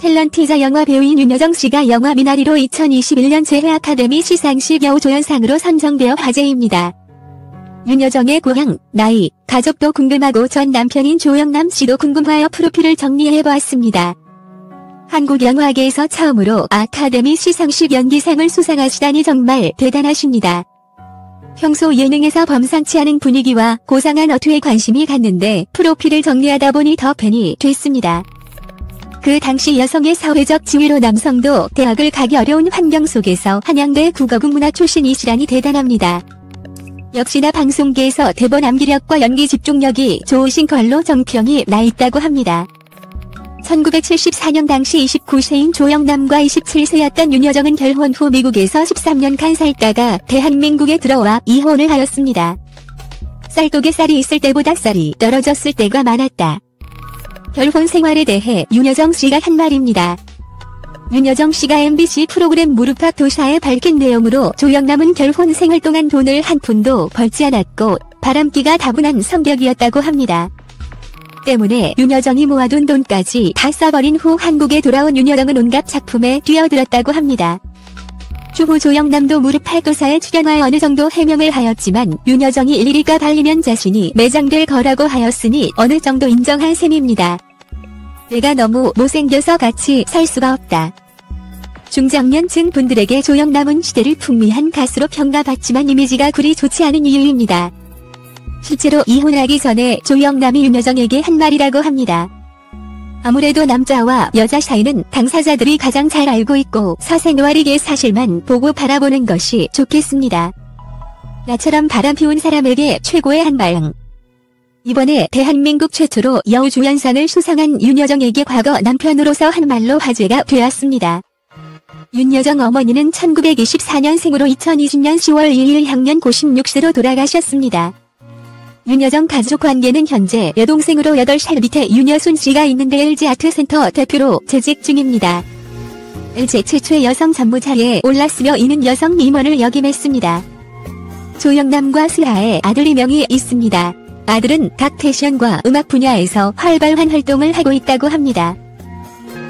탤런티자 영화 배우인 윤여정 씨가 영화 미나리로 2021년 재회 아카데미 시상식 여우조연상으로 선정되어 화제입니다. 윤여정의 고향, 나이, 가족도 궁금하고 전 남편인 조영남 씨도 궁금하여 프로필을 정리해보았습니다. 한국 영화계에서 처음으로 아카데미 시상식 연기상을 수상하시다니 정말 대단하십니다. 평소 예능에서 범상치 않은 분위기와 고상한 어투에 관심이 갔는데 프로필을 정리하다 보니 더 팬이 됐습니다. 그 당시 여성의 사회적 지위로 남성도 대학을 가기 어려운 환경 속에서 한양대 국어국문화 출신이시라니 대단합니다. 역시나 방송계에서 대본 암기력과 연기 집중력이 좋으신 걸로 정평이 나 있다고 합니다. 1974년 당시 29세인 조영남과 27세였던 윤여정은 결혼 후 미국에서 13년간 살다가 대한민국에 들어와 이혼을 하였습니다. 쌀독에 쌀이 있을 때보다 쌀이 떨어졌을 때가 많았다. 결혼 생활에 대해 윤여정 씨가 한 말입니다. 윤여정 씨가 MBC 프로그램 무릎팍 도사에 밝힌 내용으로 조영남은 결혼 생활 동안 돈을 한 푼도 벌지 않았고 바람기가 다분한 성격이었다고 합니다. 때문에 윤여정이 모아둔 돈까지 다 써버린 후 한국에 돌아온 윤여정은 온갖 작품에 뛰어들었다고 합니다. 추후 조영남도 무릎팍 도사에 출연하여 어느 정도 해명을 하였지만 윤여정이 일일이가 발리면 자신이 매장될 거라고 하였으니 어느 정도 인정한 셈입니다. 내가 너무 못생겨서 같이 살 수가 없다. 중장년층 분들에게 조영남은 시대를 풍미한 가수로 평가받지만 이미지가 그리 좋지 않은 이유입니다. 실제로 이혼하기 전에 조영남이 윤여정에게 한 말이라고 합니다. 아무래도 남자와 여자 사이는 당사자들이 가장 잘 알고 있고 사생활이게 사실만 보고 바라보는 것이 좋겠습니다. 나처럼 바람 피운 사람에게 최고의 한마음. 이번에 대한민국 최초로 여우조연상을 수상한 윤여정에게 과거 남편으로서 한 말로 화제가 되었습니다. 윤여정 어머니는 1924년생으로 2020년 10월 2일 향년 96세로 돌아가셨습니다. 윤여정 가족 관계는 현재 여동생으로 8살 밑에 윤여순 씨가 있는데 LG 아트센터 대표로 재직 중입니다. LG 최초의 여성 전무자리에 올랐으며 이는 여성 임원을 역임했습니다. 조영남과 슬하의 아들 2명이 있습니다. 아들은 각 패션과 음악 분야에서 활발한 활동을 하고 있다고 합니다.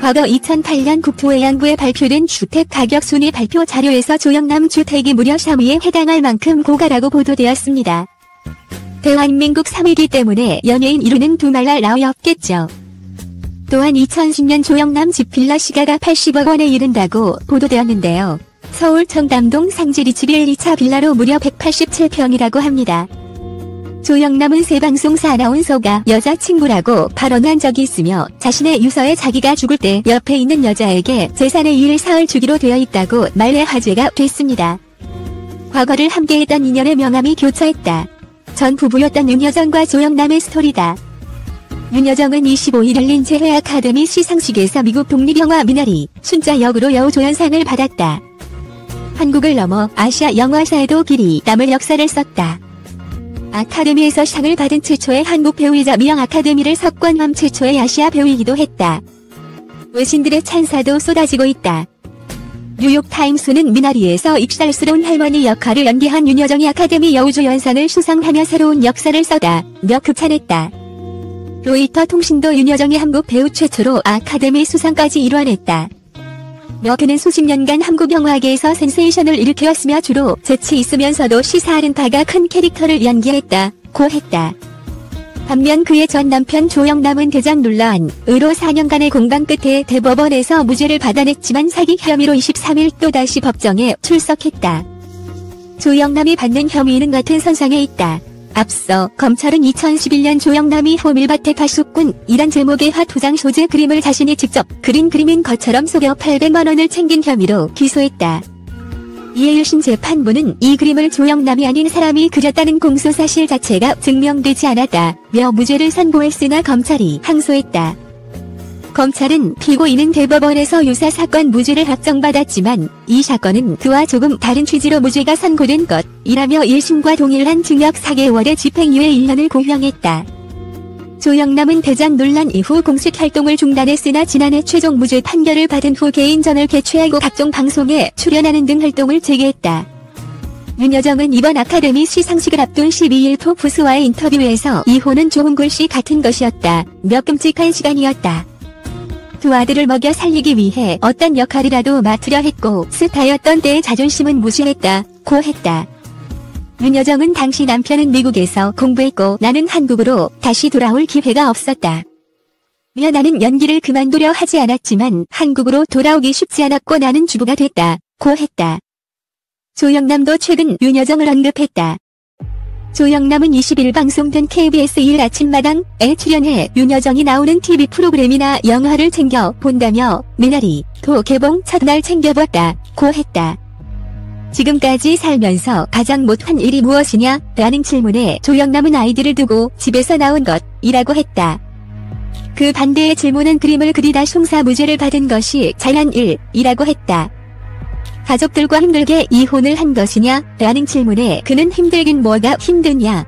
과거 2008년 국토해양부에 발표된 주택가격 순위 발표 자료에서 조영남 주택이 무려 3위에 해당할 만큼 고가라고 보도되었습니다. 대한민국 3위이기 때문에 연예인 1위는 두말할 나위 없겠죠. 또한 2010년 조영남 집 빌라 시가가 80억 원에 이른다고 보도되었는데요. 서울 청담동 상지리치 1, 2차 빌라로 무려 187평이라고 합니다. 조영남은 새 방송사 아나운서가 여자친구라고 발언한 적이 있으며 자신의 유서에 자기가 죽을 때 옆에 있는 여자에게 재산의 1/4을 주기로 되어 있다고 말해 화제가 됐습니다. 과거를 함께했던 인연의 명함이 교차했다. 전 부부였던 윤여정과 조영남의 스토리다. 윤여정은 25일 열린 재회 아카데미 시상식에서 미국 독립영화 미나리 순자 역으로 여우조연상을 받았다. 한국을 넘어 아시아 영화사에도 길이 남을 역사를 썼다. 아카데미에서 상을 받은 최초의 한국 배우이자 미영 아카데미를 석권함 최초의 아시아 배우이기도 했다. 외신들의 찬사도 쏟아지고 있다. 뉴욕타임스는 미나리에서 익살스러운 할머니 역할을 연기한 윤여정이 아카데미 여우조연상을 수상하며 새로운 역사를 써다며 극찬했다. 로이터 통신도 윤여정이 한국 배우 최초로 아카데미 수상까지 이뤄냈다. 그는 수십 년간 한국 영화계에서 센세이션을 일으켰으며 주로 재치 있으면서도 시사하는 바가 큰 캐릭터를 연기했다고 했다. 반면 그의 전 남편 조영남은 대장 논란으로 4년간의 공방 끝에 대법원에서 무죄를 받아냈지만 사기 혐의로 23일 또다시 법정에 출석했다. 조영남이 받는 혐의는 같은 선상에 있다. 앞서 검찰은 2011년 조영남이 호밀밭의 파수꾼이란 제목의 화투장 소재 그림을 자신이 직접 그린 그림인 것처럼 속여 800만 원을 챙긴 혐의로 기소했다. 이에 1심 재판부는 이 그림을 조영남이 아닌 사람이 그렸다는 공소 사실 자체가 증명되지 않았다며 무죄를 선고했으나 검찰이 항소했다. 검찰은 피고인은 대법원에서 유사 사건 무죄를 확정받았지만 이 사건은 그와 조금 다른 취지로 무죄가 선고된 것이라며 1심과 동일한 징역 4개월의 집행유예 1년을 고형했다. 조영남은 대장 논란 이후 공식 활동을 중단했으나 지난해 최종 무죄 판결을 받은 후 개인전을 개최하고 각종 방송에 출연하는 등 활동을 재개했다. 윤여정은 이번 아카데미 시상식을 앞둔 12일 포브스와의 인터뷰에서 이혼은 좋은 글씨 같은 것이었다. 몇 끔찍한 시간이었다. 두 아들을 먹여 살리기 위해 어떤 역할이라도 맡으려 했고 스타였던 때의 자존심은 무시했다 고 했다. 윤여정은 당시 남편은 미국에서 공부했고 나는 한국으로 다시 돌아올 기회가 없었다. 나는 연기를 그만두려 하지 않았지만 한국으로 돌아오기 쉽지 않았고 나는 주부가 됐다 고 했다. 조영남도 최근 윤여정을 언급했다. 조영남은 20일 방송된 KBS 1 아침마당에 출연해 윤여정이 나오는 TV 프로그램이나 영화를 챙겨 본다며 미나리 도 개봉 첫날 챙겨봤다 고 했다. 지금까지 살면서 가장 못한 일이 무엇이냐? 라는 질문에 조영남은 아이들을 두고 집에서 나온 것이라고 했다. 그 반대의 질문은 그림을 그리다 흉사무죄를 받은 것이 잘한 일이라고 했다. 가족들과 힘들게 이혼을 한 것이냐? 라는 질문에 그는 힘들긴 뭐가 힘드냐?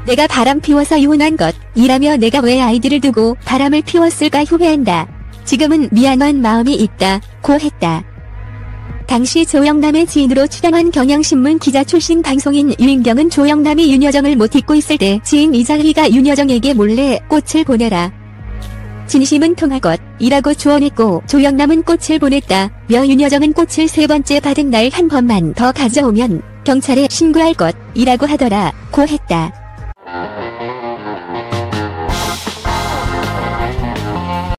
내가 바람 피워서 이혼한 것이라며 내가 왜 아이들을 두고 바람을 피웠을까 후회한다. 지금은 미안한 마음이 있다 고 했다. 당시 조영남의 지인으로 출연한 경향신문 기자 출신 방송인 유인경은 조영남이 윤여정을 못 잊고 있을 때 지인 이자희가 윤여정에게 몰래 꽃을 보내라. 진심은 통할 것이라고 조언했고 조영남은 꽃을 보냈다며 윤여정은 꽃을 3번째 받은 날 한 번만 더 가져오면 경찰에 신고할 것이라고 하더라 고 했다.